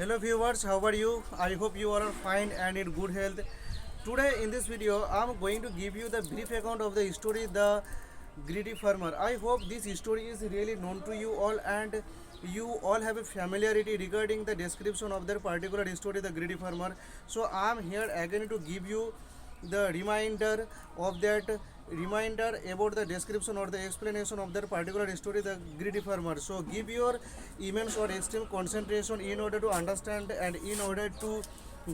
Hello viewers, how are you? I hope you are fine and in good health. Today in this video, I am going to give you the brief account of the story The Greedy Farmer. I hope this story is really known to you all and you all have a familiarity regarding the description of that particular story The Greedy Farmer. So I am here again to give you the reminder about the description or the explanation of that particular story The Greedy Farmer. So give your immense or extreme concentration in order to understand and in order to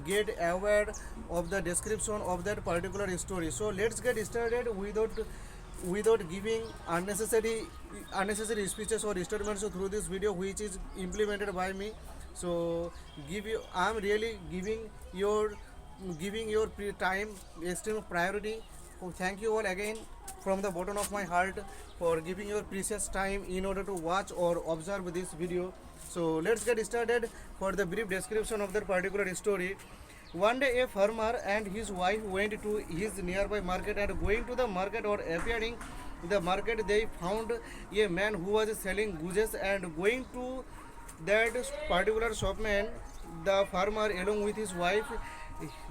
get aware of the description of that particular story. So let's get started without giving unnecessary speeches or statements through this video which is implemented by me. So I am really giving your time extreme priority. So thank you all again from the bottom of my heart for giving your precious time in order to watch or observe this video. So let's get started for the brief description of that particular story. One day a farmer and his wife went to his nearby market, and going to the market or appearing in the market they found a man who was selling goods, and going to that particular shopman, the farmer along with his wife,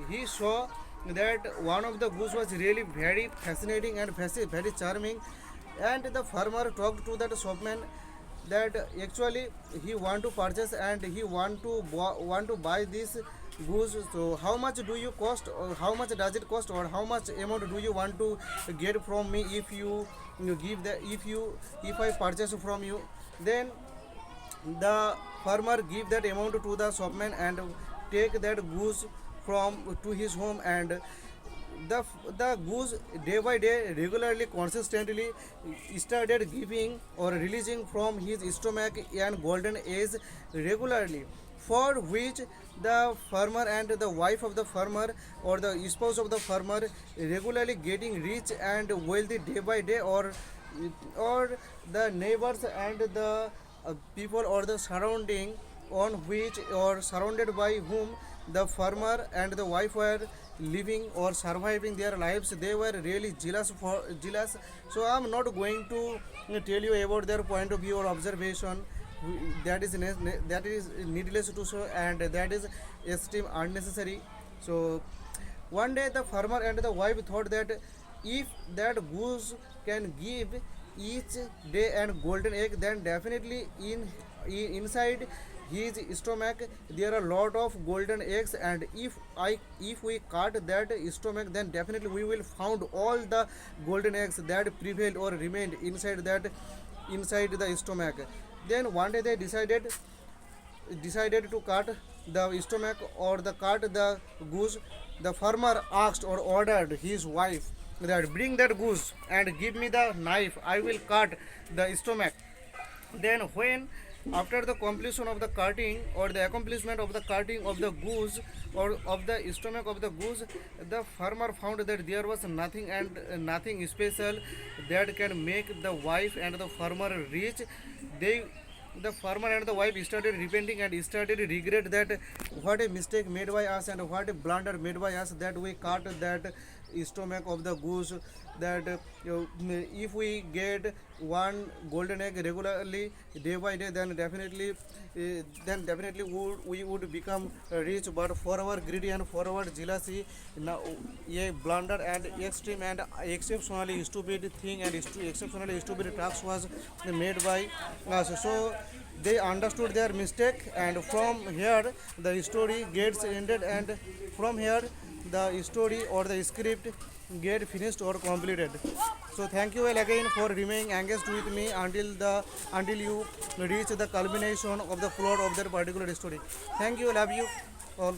he saw that one of the goose was really very fascinating and very charming, and the farmer talked to that shopman that actually he want to purchase and he want to buy this goose. So how much do you cost, or how much does it cost, or how much amount do you want to get from me if you give the if I purchase from you? Then the farmer give that amount to the shopman and take that goose from to his home, and the goose day by day regularly consistently started giving or releasing from his stomach and golden eggs regularly, for which the farmer and the wife of the farmer or the spouse of the farmer regularly getting rich and wealthy day by day, or the neighbors and the people or the surrounding on which or surrounded by whom the farmer and the wife were living or surviving their lives, they were really jealous. So I'm not going to tell you about their point of view or observation. That is needless to show, and that is extreme unnecessary. So one day the farmer and the wife thought that if that goose can give each day and golden egg, then definitely inside his stomach there are a lot of golden eggs, and if we cut that stomach, then definitely we will found all the golden eggs that prevailed or remained inside the stomach. Then one day they decided to cut the stomach or the cut the goose. The farmer asked or ordered his wife that bring that goose and give me the knife, I will cut the stomach. Then when after the completion of the cutting or the accomplishment of the cutting of the goose or of the stomach of the goose, the farmer found that there was nothing special that can make the wife and the farmer rich. The farmer and the wife started repenting and started regret that what a mistake made by us and what a blunder made by us, that we cut that stomach of the goose. That if we get one golden egg regularly day by day, then definitely we would become rich. But for our greedy and for our jealousy, now a blunder and extreme and exceptionally stupid thing and exceptionally stupid task was made by us. So they understood their mistake, and from here the story gets ended, and from here the story or the script get finished or completed. So thank you all again for remaining engaged with me until you reach the culmination of the plot of that particular story. Thank you, love you all.